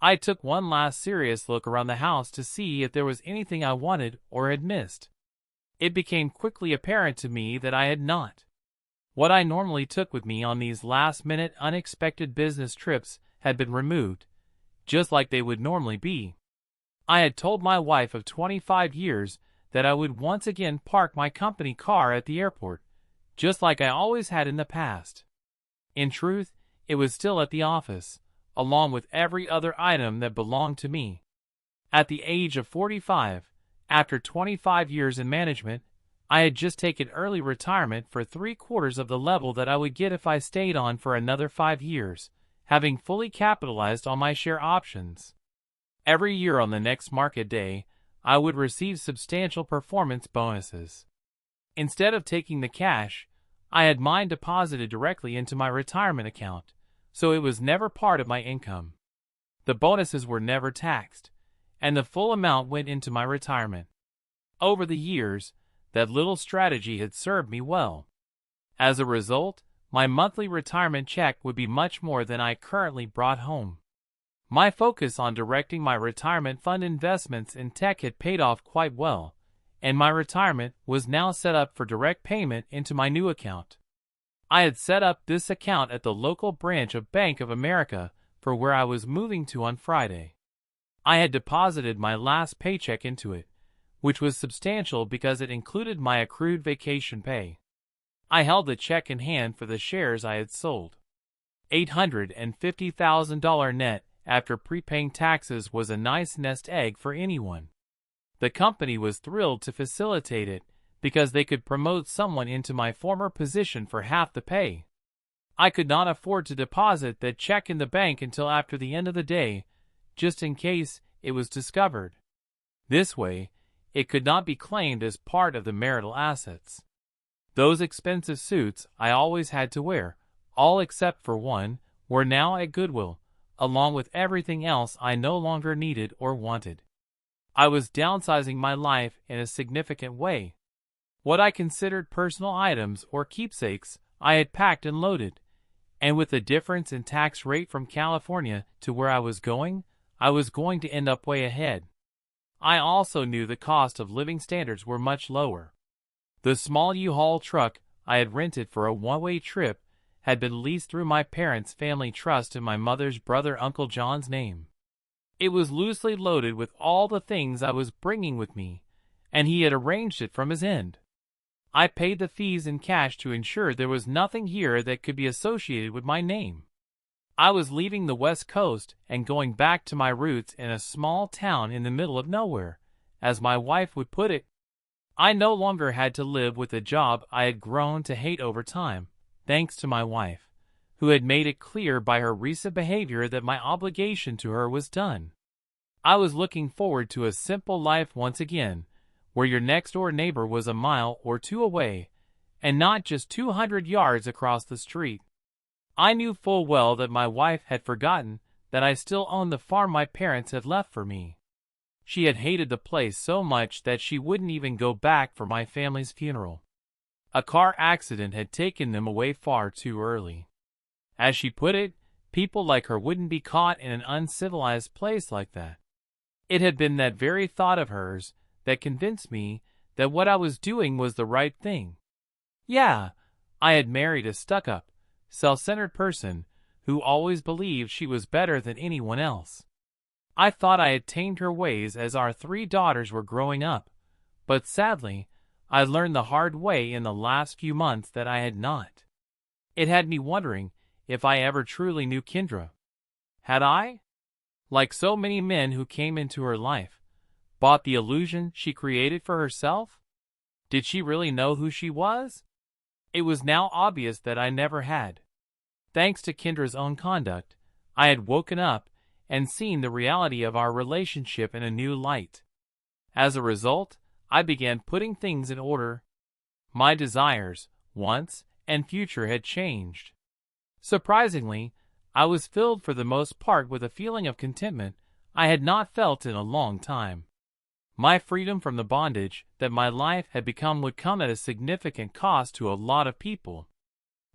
I took one last serious look around the house to see if there was anything I wanted or had missed. It became quickly apparent to me that I had not. What I normally took with me on these last-minute unexpected business trips had been removed, just like they would normally be. I had told my wife of 25 years that I would once again park my company car at the airport, just like I always had in the past. In truth, it was still at the office, along with every other item that belonged to me. At the age of 45, after 25 years in management, I had just taken early retirement for 3/4 of the level that I would get if I stayed on for another 5 years, having fully capitalized on my share options. Every year on the next market day, I would receive substantial performance bonuses. Instead of taking the cash, I had mine deposited directly into my retirement account, so it was never part of my income. The bonuses were never taxed, and the full amount went into my retirement. Over the years, that little strategy had served me well. As a result, my monthly retirement check would be much more than I currently brought home. My focus on directing my retirement fund investments in tech had paid off quite well, and my retirement was now set up for direct payment into my new account. I had set up this account at the local branch of Bank of America for where I was moving to on Friday. I had deposited my last paycheck into it, which was substantial because it included my accrued vacation pay. I held the check in hand for the shares I had sold. $850,000 net after prepaying taxes was a nice nest egg for anyone. The company was thrilled to facilitate it because they could promote someone into my former position for half the pay. I could not afford to deposit that check in the bank until after the end of the day, just in case it was discovered. This way, it could not be claimed as part of the marital assets. Those expensive suits I always had to wear, all except for one, were now at Goodwill, along with everything else I no longer needed or wanted. I was downsizing my life in a significant way. What I considered personal items or keepsakes I had packed and loaded, and with the difference in tax rate from California to where I was going to end up way ahead. I also knew the cost of living standards were much lower. The small U-Haul truck I had rented for a one-way trip had been leased through my parents' family trust in my mother's brother Uncle John's name. It was loosely loaded with all the things I was bringing with me, and he had arranged it from his end. I paid the fees in cash to ensure there was nothing here that could be associated with my name. I was leaving the West Coast and going back to my roots in a small town in the middle of nowhere, as my wife would put it. I no longer had to live with a job I had grown to hate over time, thanks to my wife, who had made it clear by her recent behavior that my obligation to her was done. I was looking forward to a simple life once again, where your next-door neighbor was a mile or two away, and not just 200 yards across the street. I knew full well that my wife had forgotten that I still owned the farm my parents had left for me. She had hated the place so much that she wouldn't even go back for my family's funeral. A car accident had taken them away far too early. As she put it, people like her wouldn't be caught in an uncivilized place like that. It had been that very thought of hers that convinced me that what I was doing was the right thing. Yeah, I had married a stuck-up, self-centered person who always believed she was better than anyone else. I thought I had tamed her ways as our 3 daughters were growing up, but sadly, I learned the hard way in the last few months that I had not. It had me wondering if I ever truly knew Kendra. Had I? Like so many men who came into her life, bought the illusion she created for herself? Did she really know who she was? It was now obvious that I never had. Thanks to Kendra's own conduct, I had woken up and seen the reality of our relationship in a new light. As a result, I began putting things in order. My desires, wants, and future had changed. Surprisingly, I was filled for the most part with a feeling of contentment I had not felt in a long time. My freedom from the bondage that my life had become would come at a significant cost to a lot of people.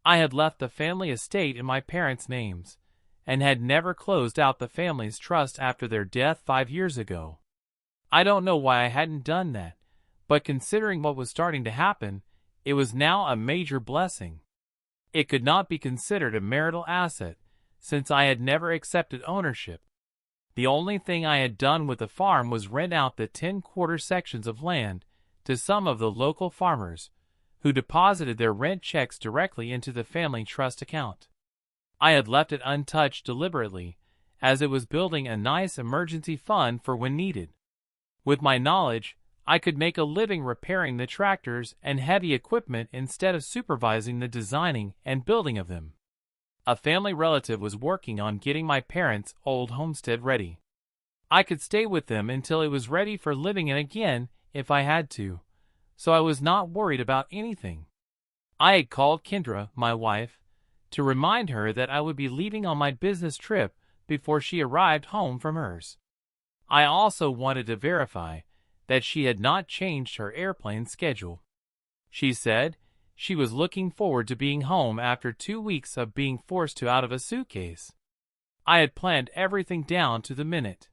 I had left the family estate in my parents' names, and had never closed out the family's trust after their death 5 years ago. I don't know why I hadn't done that, but considering what was starting to happen, it was now a major blessing. It could not be considered a marital asset, since I had never accepted ownership. The only thing I had done with the farm was rent out the 10-quarter sections of land to some of the local farmers, who deposited their rent checks directly into the family trust account. I had left it untouched deliberately, as it was building a nice emergency fund for when needed. With my knowledge, I could make a living repairing the tractors and heavy equipment instead of supervising the designing and building of them. A family relative was working on getting my parents' old homestead ready. I could stay with them until it was ready for living in again if I had to, so I was not worried about anything. I had called Kendra, my wife, to remind her that I would be leaving on my business trip before she arrived home from hers. I also wanted to verify that she had not changed her airplane schedule. She said she was looking forward to being home after 2 weeks of being forced out of a suitcase. I had planned everything down to the minute.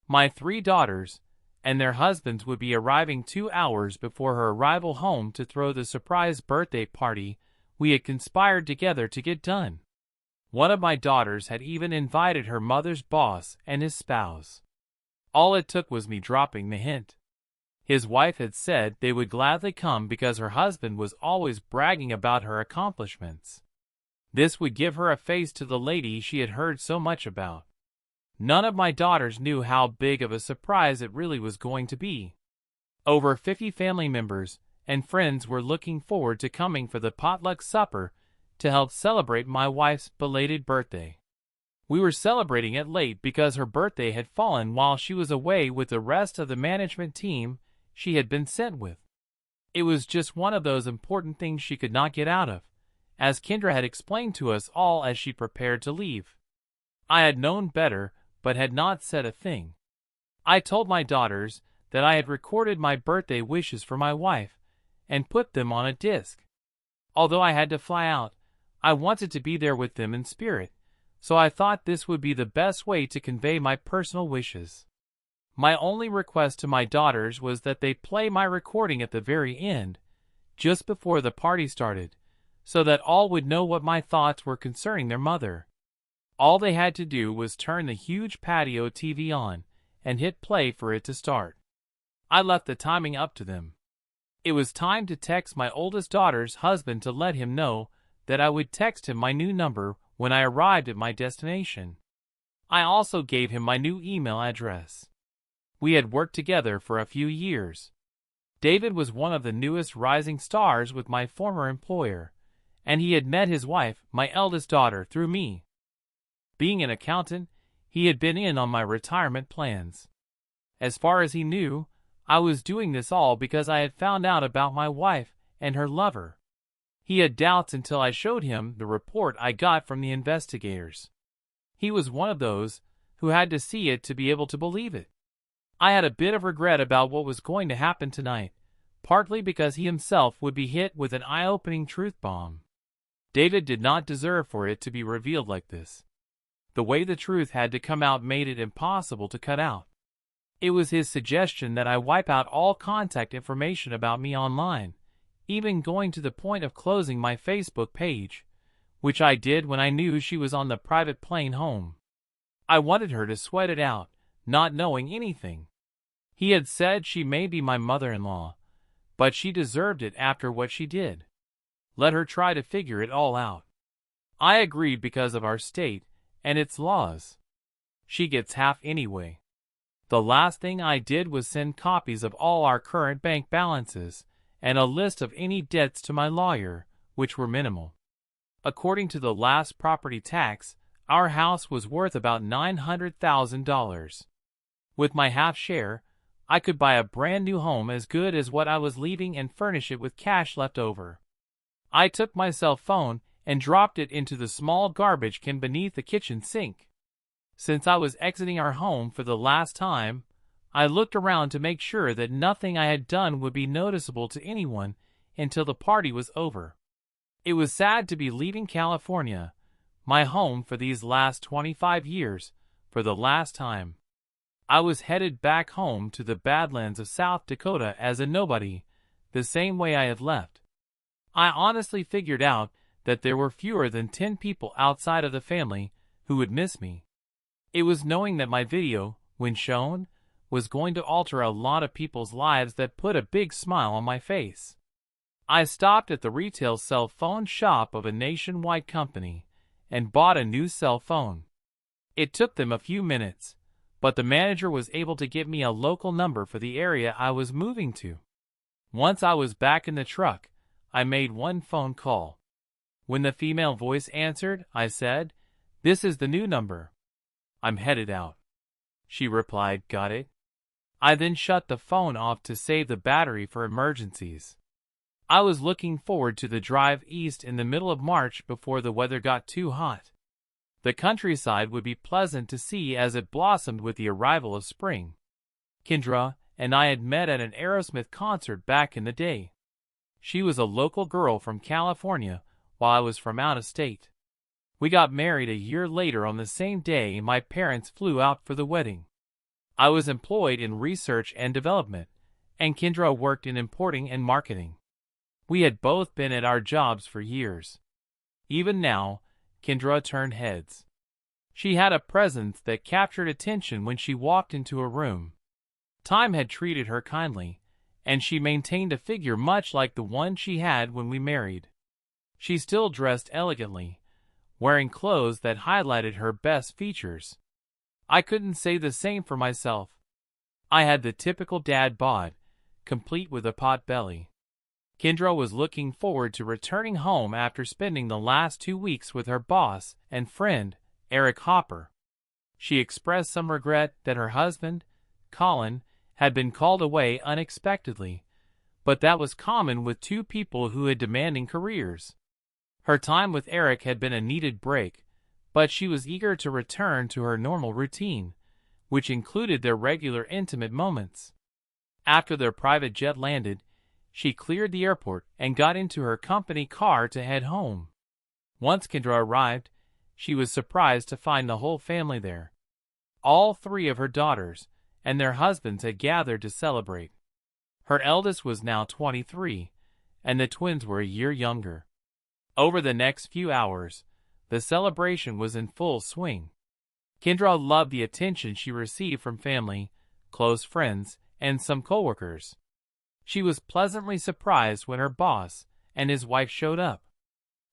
My 3 daughters and their husbands would be arriving 2 hours before her arrival home to throw the surprise birthday party we had conspired together to get done. One of my daughters had even invited her mother's boss and his spouse. All it took was me dropping the hint. His wife had said they would gladly come because her husband was always bragging about her accomplishments. This would give her a face to the lady she had heard so much about. None of my daughters knew how big of a surprise it really was going to be. Over 50 family members and friends were looking forward to coming for the potluck supper to help celebrate my wife's belated birthday. We were celebrating it late because her birthday had fallen while she was away with the rest of the management team she had been sent with. It was just one of those important things she could not get out of, as Kendra had explained to us all as she prepared to leave. I had known better, but had not said a thing. I told my daughters that I had recorded my birthday wishes for my wife and put them on a disc. Although I had to fly out, I wanted to be there with them in spirit, so I thought this would be the best way to convey my personal wishes. My only request to my daughters was that they play my recording at the very end, just before the party started, so that all would know what my thoughts were concerning their mother. All they had to do was turn the huge patio TV on and hit play for it to start. I left the timing up to them. It was time to text my oldest daughter's husband to let him know that I would text him my new number when I arrived at my destination. I also gave him my new email address. We had worked together for a few years. David was one of the newest rising stars with my former employer, and he had met his wife, my eldest daughter, through me. Being an accountant, he had been in on my retirement plans. As far as he knew, I was doing this all because I had found out about my wife and her lover. He had doubts until I showed him the report I got from the investigators. He was one of those who had to see it to be able to believe it. I had a bit of regret about what was going to happen tonight, partly because he himself would be hit with an eye-opening truth bomb. David did not deserve for it to be revealed like this. The way the truth had to come out made it impossible to cut out. It was his suggestion that I wipe out all contact information about me online, even going to the point of closing my Facebook page, which I did when I knew she was on the private plane home. I wanted her to sweat it out, not knowing anything. He had said she may be my mother-in-law, but she deserved it after what she did. Let her try to figure it all out. I agreed because of our state and its laws. She gets half anyway. The last thing I did was send copies of all our current bank balances and a list of any debts to my lawyer, which were minimal. According to the last property tax, our house was worth about $900,000. With my half share, I could buy a brand new home as good as what I was leaving and furnish it with cash left over. I took my cell phone and dropped it into the small garbage can beneath the kitchen sink. Since I was exiting our home for the last time, I looked around to make sure that nothing I had done would be noticeable to anyone until the party was over. It was sad to be leaving California, my home for these last 25 years, for the last time. I was headed back home to the Badlands of South Dakota as a nobody, the same way I had left. I honestly figured out that there were fewer than 10 people outside of the family who would miss me. It was knowing that my video, when shown, was going to alter a lot of people's lives that put a big smile on my face. I stopped at the retail cell phone shop of a nationwide company and bought a new cell phone. It took them a few minutes, but the manager was able to get me a local number for the area I was moving to. Once I was back in the truck, I made one phone call. When the female voice answered, I said, "This is the new number. I'm headed out." She replied, "Got it." I then shut the phone off to save the battery for emergencies. I was looking forward to the drive east in the middle of March before the weather got too hot. The countryside would be pleasant to see as it blossomed with the arrival of spring. Kendra and I had met at an Aerosmith concert back in the day. She was a local girl from California while I was from out of state. We got married a year later on the same day and my parents flew out for the wedding. I was employed in research and development, and Kendra worked in importing and marketing. We had both been at our jobs for years. Even now, Kendra turned heads. She had a presence that captured attention when she walked into a room. Time had treated her kindly, and she maintained a figure much like the one she had when we married. She still dressed elegantly, wearing clothes that highlighted her best features. I couldn't say the same for myself. I had the typical dad bod, complete with a pot belly. Kendra was looking forward to returning home after spending the last 2 weeks with her boss and friend, Eric Hopper. She expressed some regret that her husband, Colin, had been called away unexpectedly, but that was common with two people who had demanding careers. Her time with Eric had been a needed break, but she was eager to return to her normal routine, which included their regular intimate moments. After their private jet landed, she cleared the airport and got into her company car to head home. Once Kendra arrived, she was surprised to find the whole family there. All 3 of her daughters and their husbands had gathered to celebrate. Her eldest was now 23, and the twins were a year younger. Over the next few hours, the celebration was in full swing. Kendra loved the attention she received from family, close friends, and some coworkers. She was pleasantly surprised when her boss and his wife showed up.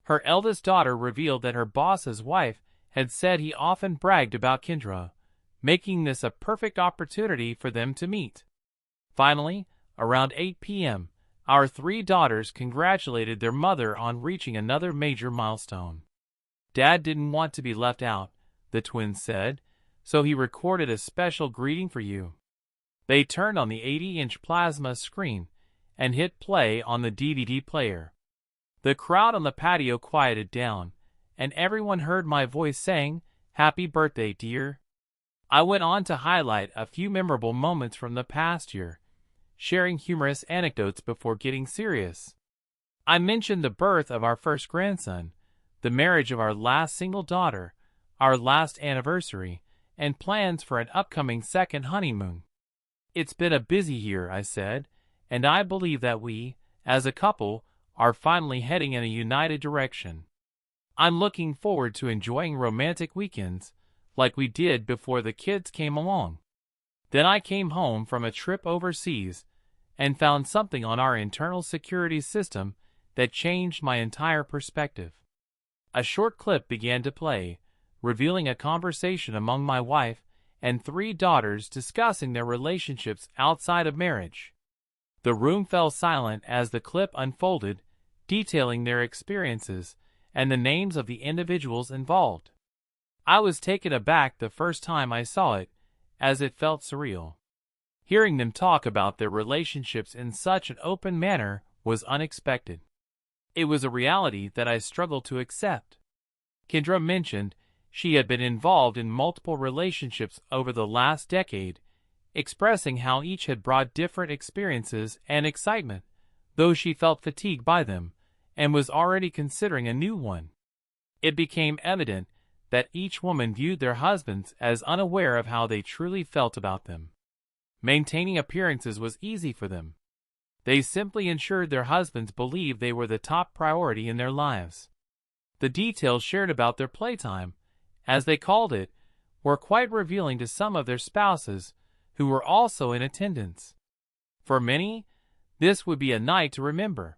Her eldest daughter revealed that her boss's wife had said he often bragged about Kendra, making this a perfect opportunity for them to meet. Finally, around 8 p.m., our 3 daughters congratulated their mother on reaching another major milestone. "Dad didn't want to be left out," the twins said, "so he recorded a special greeting for you." They turned on the 80-inch plasma screen and hit play on the DVD player. The crowd on the patio quieted down, and everyone heard my voice saying, "Happy birthday, dear." I went on to highlight a few memorable moments from the past year, sharing humorous anecdotes before getting serious. I mentioned the birth of our first grandson, the marriage of our last single daughter, our last anniversary, and plans for an upcoming second honeymoon. "It's been a busy year," I said, "and I believe that we, as a couple, are finally heading in a united direction. I'm looking forward to enjoying romantic weekends, like we did before the kids came along." Then I came home from a trip overseas and found something on our internal security system that changed my entire perspective. A short clip began to play, revealing a conversation among my wife and 3 daughters discussing their relationships outside of marriage. The room fell silent as the clip unfolded, detailing their experiences and the names of the individuals involved. I was taken aback the first time I saw it, as it felt surreal. Hearing them talk about their relationships in such an open manner was unexpected. It was a reality that I struggled to accept. Kendra mentioned she had been involved in multiple relationships over the last decade, expressing how each had brought different experiences and excitement, though she felt fatigued by them and was already considering a new one. It became evident that each woman viewed their husbands as unaware of how they truly felt about them. Maintaining appearances was easy for them. They simply ensured their husbands believed they were the top priority in their lives. The details shared about their playtime, as they called it, were quite revealing to some of their spouses who were also in attendance. For many, this would be a night to remember.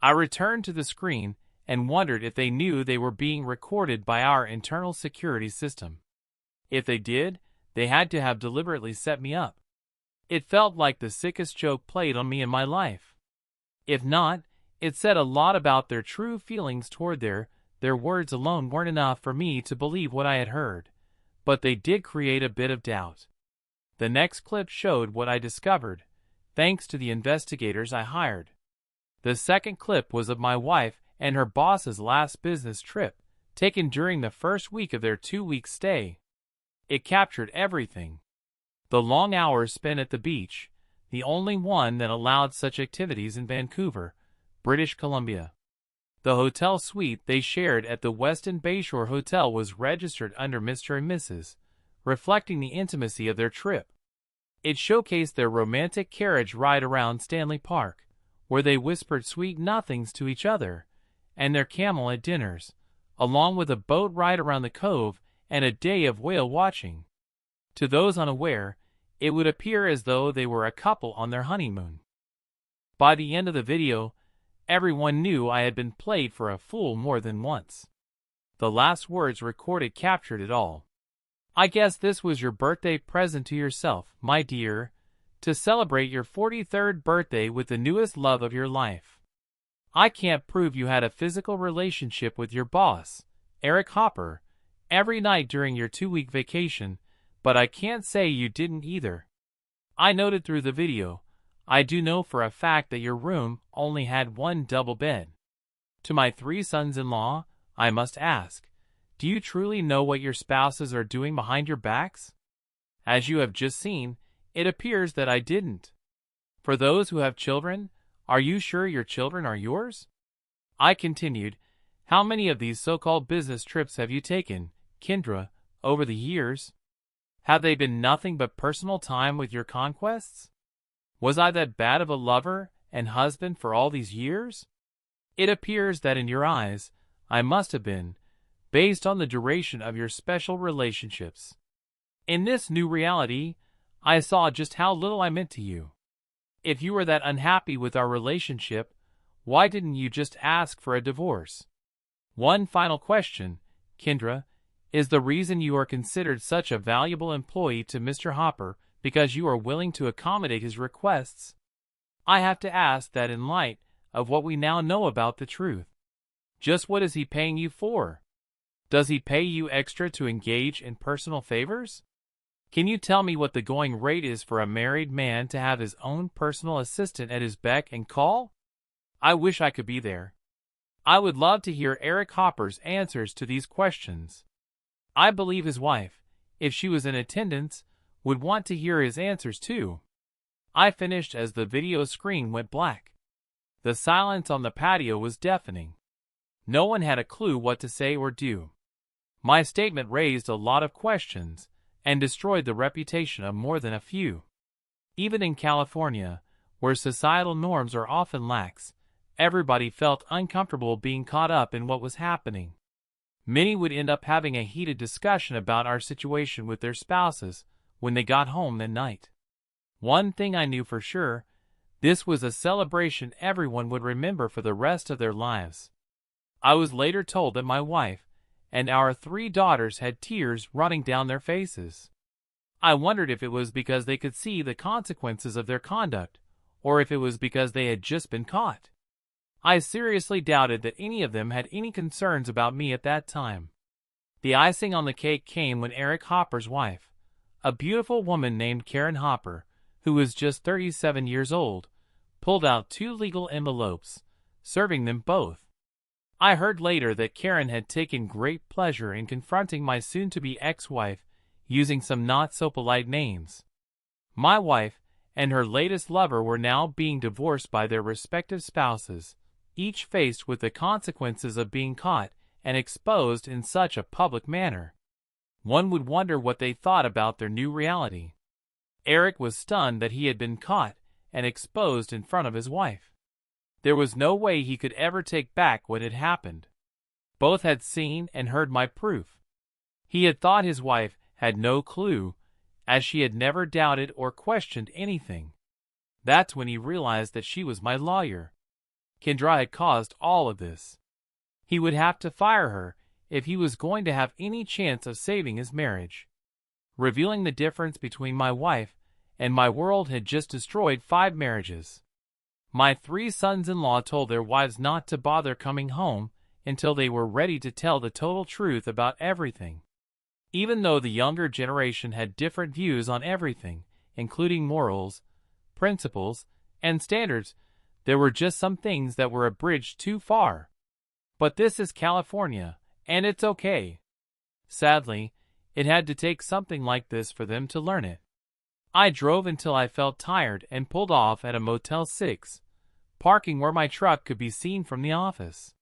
I returned to the screen and wondered if they knew they were being recorded by our internal security system. If they did, they had to have deliberately set me up. It felt like the sickest joke played on me in my life. If not, it said a lot about their true feelings toward their words alone weren't enough for me to believe what I had heard, but they did create a bit of doubt. The next clip showed what I discovered, thanks to the investigators I hired. The second clip was of my wife and her boss's last business trip, taken during the first week of their 2-week stay. It captured everything. The long hours spent at the beach, the only one that allowed such activities in Vancouver, British Columbia. The hotel suite they shared at the Westin Bayshore Hotel was registered under Mr. and Mrs., reflecting the intimacy of their trip. It showcased their romantic carriage ride around Stanley Park, where they whispered sweet nothings to each other, and their camel at dinners, along with a boat ride around the cove and a day of whale watching. To those unaware, it would appear as though they were a couple on their honeymoon. By the end of the video, everyone knew I had been played for a fool more than once. The last words recorded captured it all. I guess this was your birthday present to yourself, my dear, to celebrate your 43rd birthday with the newest love of your life. I can't prove you had a physical relationship with your boss, Eric Hopper, every night during your 2-week vacation, but I can't say you didn't either. I noted through the video, I do know for a fact that your room only had one double bed. To my 3 sons-in-law, I must ask, do you truly know what your spouses are doing behind your backs? As you have just seen, it appears that I didn't. For those who have children, are you sure your children are yours? I continued, how many of these so-called business trips have you taken, Kendra, over the years? Have they been nothing but personal time with your conquests? Was I that bad of a lover and husband for all these years? It appears that in your eyes, I must have been, based on the duration of your special relationships. In this new reality, I saw just how little I meant to you. If you were that unhappy with our relationship, why didn't you just ask for a divorce? One final question, Kendra, is the reason you are considered such a valuable employee to Mr. Hopper because you are willing to accommodate his requests? I have to ask that in light of what we now know about the truth. Just what is he paying you for? Does he pay you extra to engage in personal favors? Can you tell me what the going rate is for a married man to have his own personal assistant at his beck and call? I wish I could be there. I would love to hear Eric Hopper's answers to these questions. I believe his wife, if she was in attendance, would want to hear his answers too. I finished as the video screen went black. The silence on the patio was deafening. No one had a clue what to say or do. My statement raised a lot of questions and destroyed the reputation of more than a few. Even in California, where societal norms are often lax, everybody felt uncomfortable being caught up in what was happening. Many would end up having a heated discussion about our situation with their spouses when they got home that night. One thing I knew for sure, this was a celebration everyone would remember for the rest of their lives. I was later told that my wife and our 3 daughters had tears running down their faces. I wondered if it was because they could see the consequences of their conduct, or if it was because they had just been caught. I seriously doubted that any of them had any concerns about me at that time. The icing on the cake came when Eric Hopper's wife, a beautiful woman named Karen Hopper, who was just 37 years old, pulled out 2 legal envelopes, serving them both. I heard later that Karen had taken great pleasure in confronting my soon-to-be ex-wife using some not-so-polite names. My wife and her latest lover were now being divorced by their respective spouses, each faced with the consequences of being caught and exposed in such a public manner. One would wonder what they thought about their new reality. Eric was stunned that he had been caught and exposed in front of his wife. There was no way he could ever take back what had happened. Both had seen and heard my proof. He had thought his wife had no clue, as she had never doubted or questioned anything. That's when he realized that she was my lawyer. Kendra had caused all of this. He would have to fire her if he was going to have any chance of saving his marriage. Revealing the difference between my wife and my world had just destroyed 5 marriages. My 3 sons-in-law told their wives not to bother coming home until they were ready to tell the total truth about everything. Even though the younger generation had different views on everything, including morals, principles, and standards, there were just some things that were a bridge too far. But this is California, and it's okay. Sadly, it had to take something like this for them to learn it. I drove until I felt tired and pulled off at a Motel 6, parking where my truck could be seen from the office.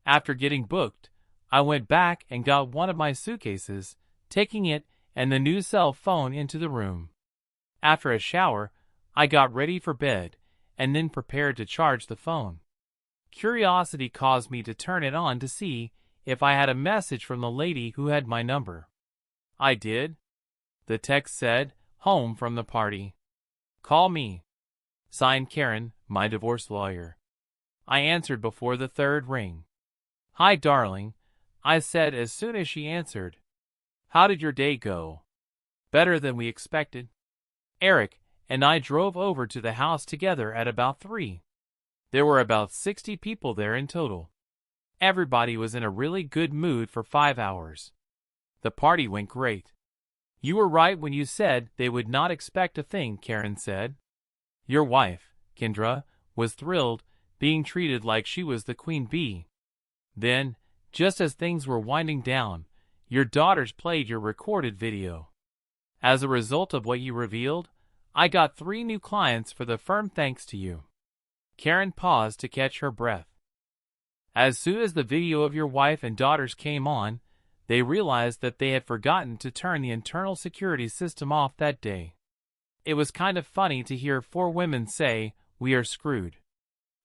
After getting booked, I went back and got one of my suitcases, taking it and the new cell phone into the room. After a shower, I got ready for bed and then prepared to charge the phone. Curiosity caused me to turn it on to see if I had a message from the lady who had my number. I did. The text said, "Home from the party. Call me." Signed Karen, my divorce lawyer. I answered before the 3rd ring. "Hi, darling," I said as soon as she answered. "How did your day go?" "Better than we expected." Eric and I drove over to the house together at about 3. There were about 60 people there in total. Everybody was in a really good mood for 5 hours. The party went great. "You were right when you said they would not expect a thing," Karen said. "Your wife, Kendra, was thrilled, being treated like she was the queen bee." Then, just as things were winding down, your daughters played your recorded video. "As a result of what you revealed, I got 3 new clients for the firm thanks to you." Karen paused to catch her breath. "As soon as the video of your wife and daughters came on, they realized that they had forgotten to turn the internal security system off that day. It was kind of funny to hear 4 women say, 'We are screwed.'"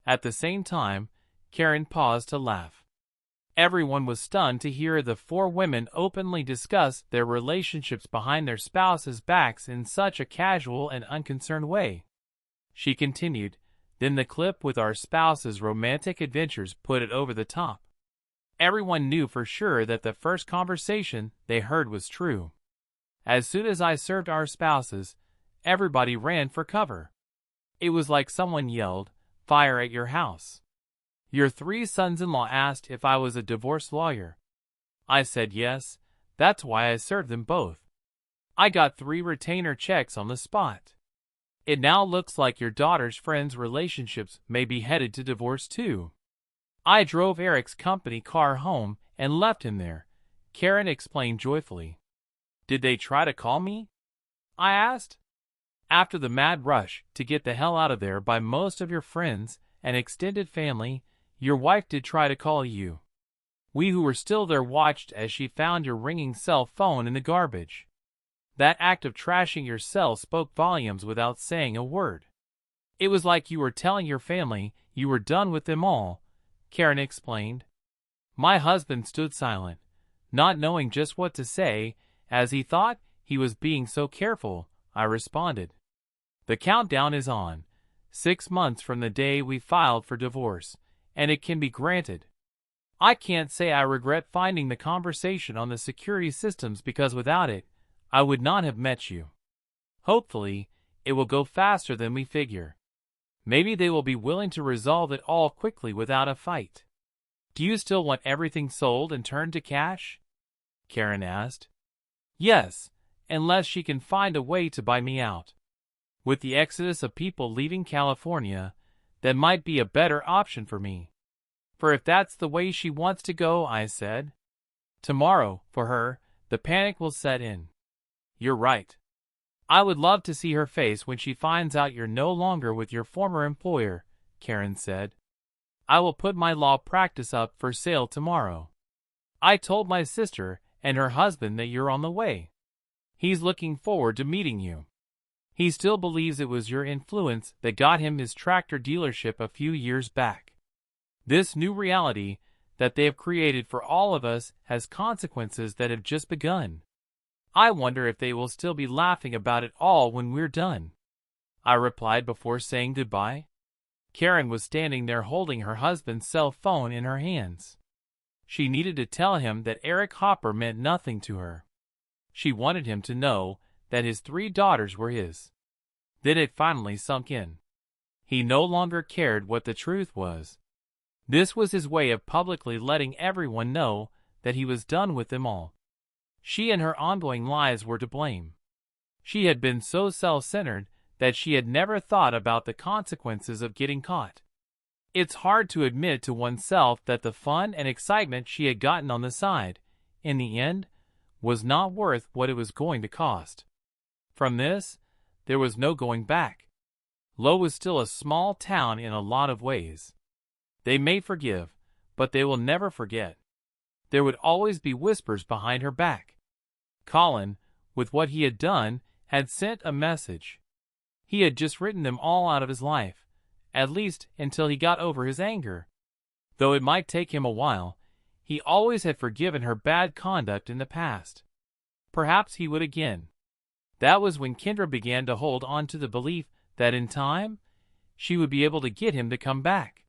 At the same time, Karen paused to laugh. Everyone was stunned to hear the 4 women openly discuss their relationships behind their spouses' backs in such a casual and unconcerned way. She continued, "Then the clip with our spouses' romantic adventures put it over the top. Everyone knew for sure that the first conversation they heard was true. As soon as I served our spouses, everybody ran for cover. It was like someone yelled, 'Fire at your house.' Your 3 sons-in-law asked if I was a divorce lawyer. I said yes, that's why I served them both. I got 3 retainer checks on the spot. It now looks like your daughter's friends' relationships may be headed to divorce too." I drove Eric's company car home and left him there, Karen explained joyfully. "Did they try to call me?" I asked. "After the mad rush to get the hell out of there by most of your friends and extended family, your wife did try to call you. We who were still there watched as she found your ringing cell phone in the garbage. That act of trashing your cell spoke volumes without saying a word. It was like you were telling your family you were done with them all," Karen explained. My husband stood silent, not knowing just what to say, as he thought he was being so careful. I responded, "The countdown is on. 6 months from the day we filed for divorce, and it can be granted. I can't say I regret finding the conversation on the security systems because without it, I would not have met you. Hopefully, it will go faster than we figure. Maybe they will be willing to resolve it all quickly without a fight." "Do you still want everything sold and turned to cash?" Karen asked. "Yes, unless she can find a way to buy me out. With the exodus of people leaving California, that might be a better option for me." "For if that's the way she wants to go," I said. "Tomorrow, for her, the panic will set in." "You're right. I would love to see her face when she finds out you're no longer with your former employer," Karen said. "I will put my law practice up for sale tomorrow." I told my sister and her husband that you're on the way. He's looking forward to meeting you. He still believes it was your influence that got him his tractor dealership a few years back. This new reality that they have created for all of us has consequences that have just begun. I wonder if they will still be laughing about it all when we're done. I replied before saying goodbye. Karen was standing there holding her husband's cell phone in her hands. She needed to tell him that Eric Hopper meant nothing to her. She wanted him to know that his 3 daughters were his. Then it finally sunk in. He no longer cared what the truth was. This was his way of publicly letting everyone know that he was done with them all. She and her ongoing lies were to blame. She had been so self-centered that she had never thought about the consequences of getting caught. It's hard to admit to oneself that the fun and excitement she had gotten on the side, in the end, was not worth what it was going to cost. From this, there was no going back. Lowe was still a small town in a lot of ways. They may forgive, but they will never forget. There would always be whispers behind her back. Colin, with what he had done, had sent a message. He had just written them all out of his life, at least until he got over his anger. Though it might take him a while, he always had forgiven her bad conduct in the past. Perhaps he would again. That was when Kendra began to hold on to the belief that in time, she would be able to get him to come back.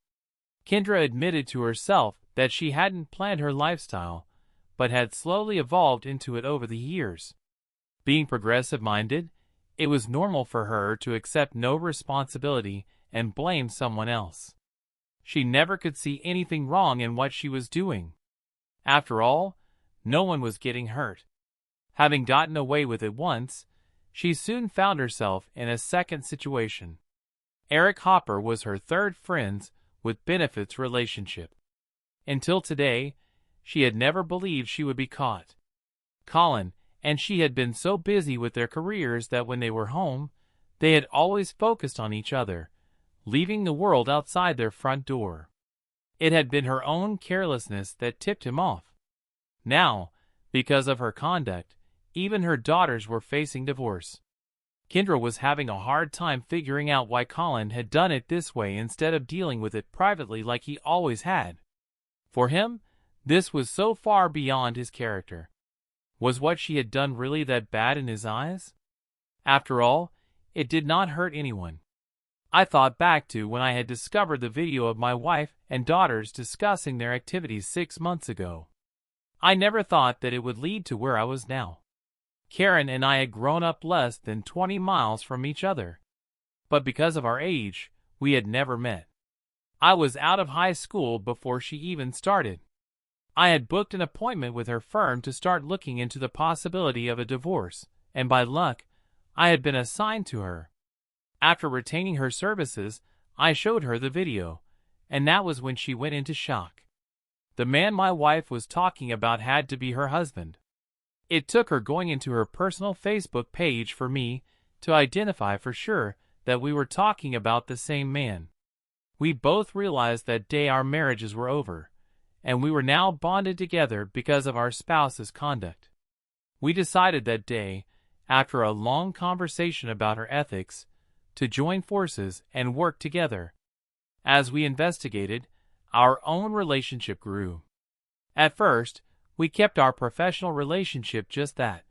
Kendra admitted to herself that she hadn't planned her lifestyle, but had slowly evolved into it over the years. Being progressive-minded, it was normal for her to accept no responsibility and blame someone else. She never could see anything wrong in what she was doing. After all, no one was getting hurt. Having gotten away with it once, she soon found herself in a second situation. Eric Hopper was her third friends with benefits relationship. Until today, she had never believed she would be caught. Colin and she had been so busy with their careers that when they were home, they had always focused on each other, leaving the world outside their front door. It had been her own carelessness that tipped him off. Now, because of her conduct, even her daughters were facing divorce. Kendra was having a hard time figuring out why Colin had done it this way instead of dealing with it privately like he always had. For him, this was so far beyond his character. Was what she had done really that bad in his eyes? After all, it did not hurt anyone. I thought back to when I had discovered the video of my wife and daughters discussing their activities 6 months ago. I never thought that it would lead to where I was now. Karen and I had grown up less than 20 miles from each other. But because of our age, we had never met. I was out of high school before she even started. I had booked an appointment with her firm to start looking into the possibility of a divorce, and by luck, I had been assigned to her. After retaining her services, I showed her the video, and that was when she went into shock. The man my wife was talking about had to be her husband. It took her going into her personal Facebook page for me to identify for sure that we were talking about the same man. We both realized that day our marriages were over, and we were now bonded together because of our spouse's conduct. We decided that day, after a long conversation about her ethics, to join forces and work together. As we investigated, our own relationship grew. At first, we kept our professional relationship just that,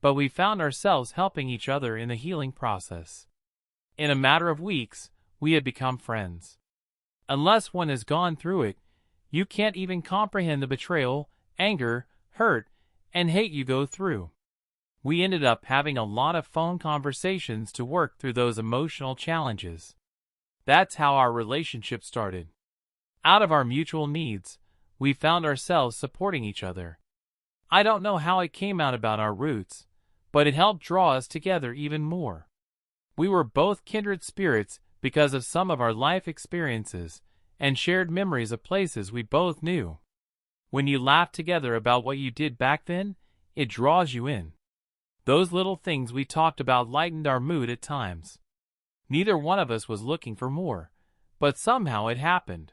but we found ourselves helping each other in the healing process. In a matter of weeks, we had become friends. Unless one has gone through it, you can't even comprehend the betrayal, anger, hurt, and hate you go through. We ended up having a lot of phone conversations to work through those emotional challenges. That's how our relationship started. Out of our mutual needs, we found ourselves supporting each other. I don't know how it came out about our roots, but it helped draw us together even more. We were both kindred spirits because of some of our life experiences and shared memories of places we both knew. When you laugh together about what you did back then, it draws you in. Those little things we talked about lightened our mood at times. Neither one of us was looking for more, but somehow it happened.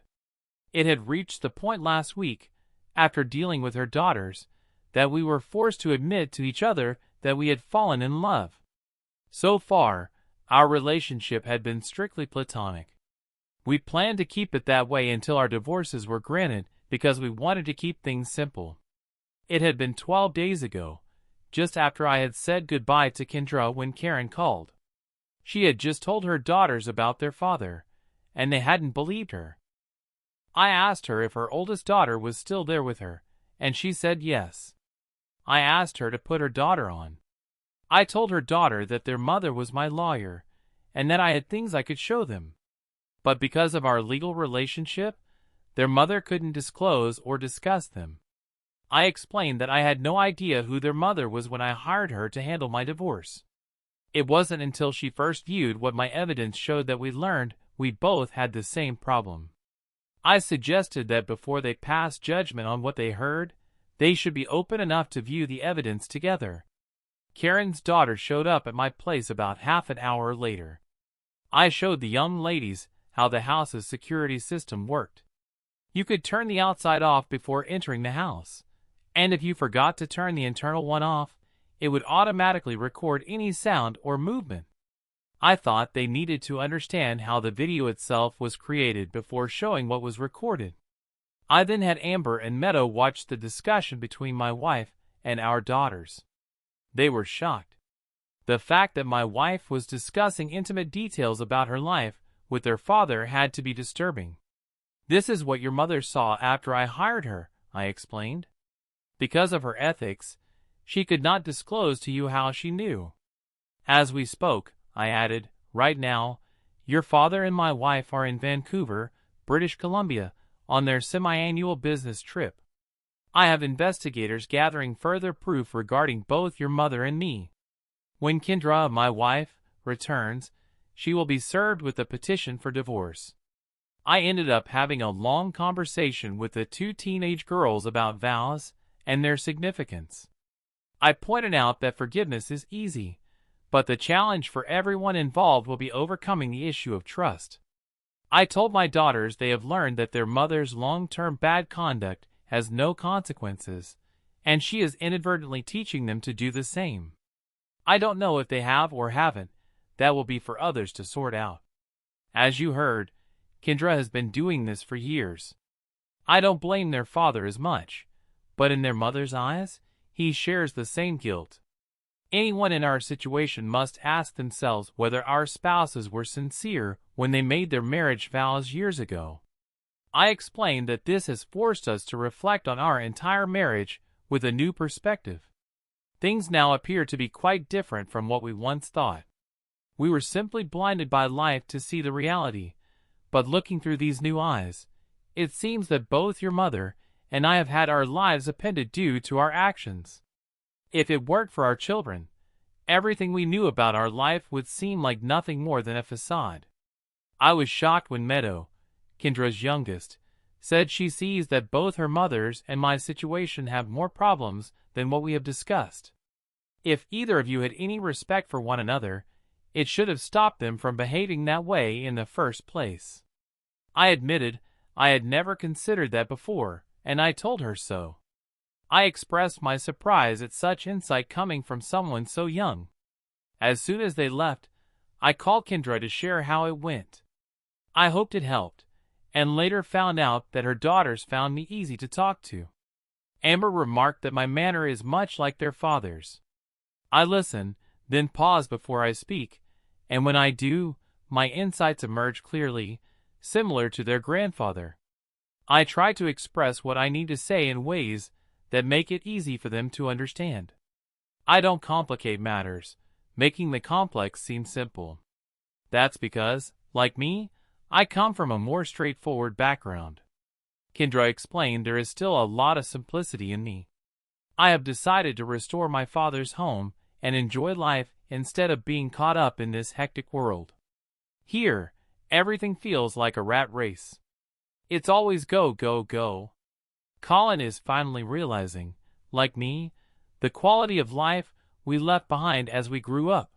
It had reached the point last week after dealing with her daughters, that we were forced to admit to each other that we had fallen in love. So far, our relationship had been strictly platonic. We planned to keep it that way until our divorces were granted because we wanted to keep things simple. It had been 12 days ago, just after I had said goodbye to Kendra, when Karen called. She had just told her daughters about their father, and they hadn't believed her. I asked her if her oldest daughter was still there with her, and she said yes. I asked her to put her daughter on. I told her daughter that their mother was my lawyer, and that I had things I could show them. But because of our legal relationship, their mother couldn't disclose or discuss them. I explained that I had no idea who their mother was when I hired her to handle my divorce. It wasn't until she first viewed what my evidence showed that we learned we both had the same problem. I suggested that before they pass judgment on what they heard, they should be open enough to view the evidence together. Karen's daughter showed up at my place about half an hour later. I showed the young ladies how the house's security system worked. You could turn the outside off before entering the house, and if you forgot to turn the internal one off, it would automatically record any sound or movement. I thought they needed to understand how the video itself was created before showing what was recorded. I then had Amber and Meadow watch the discussion between my wife and our daughters. They were shocked. The fact that my wife was discussing intimate details about her life with their father had to be disturbing. "This is what your mother saw after I hired her," I explained. "Because of her ethics, she could not disclose to you how she knew." As we spoke, I added, "Right now, your father and my wife are in Vancouver, British Columbia, on their semi-annual business trip. I have investigators gathering further proof regarding both your mother and me. When Kendra, my wife, returns, she will be served with a petition for divorce." I ended up having a long conversation with the two teenage girls about vows and their significance. I pointed out that forgiveness is easy, but the challenge for everyone involved will be overcoming the issue of trust. I told my daughters they have learned that their mother's long-term bad conduct has no consequences, and she is inadvertently teaching them to do the same. I don't know if they have or haven't. That will be for others to sort out. As you heard, Kendra has been doing this for years. I don't blame their father as much, but in their mother's eyes, he shares the same guilt. Anyone in our situation must ask themselves whether our spouses were sincere when they made their marriage vows years ago. I explained that this has forced us to reflect on our entire marriage with a new perspective. Things now appear to be quite different from what we once thought. We were simply blinded by life to see the reality, but looking through these new eyes, it seems that both your mother and I have had our lives upended due to our actions. If it weren't for our children, everything we knew about our life would seem like nothing more than a facade. I was shocked when Meadow, Kendra's youngest, said she sees that both her mother's and my situation have more problems than what we have discussed. If either of you had any respect for one another, it should have stopped them from behaving that way in the first place. I admitted I had never considered that before, and I told her so. I expressed my surprise at such insight coming from someone so young. As soon as they left, I called Kendra to share how it went. I hoped it helped, and later found out that her daughters found me easy to talk to. Amber remarked that my manner is much like their father's. I listen, then pause before I speak, and when I do, my insights emerge clearly, similar to their grandfather. I try to express what I need to say in ways that make it easy for them to understand. I don't complicate matters, making the complex seem simple. That's because, like me, I come from a more straightforward background. Kendra explained there is still a lot of simplicity in me. I have decided to restore my father's home and enjoy life instead of being caught up in this hectic world. Here, everything feels like a rat race. It's always go, go, go. Colin is finally realizing, like me, the quality of life we left behind as we grew up.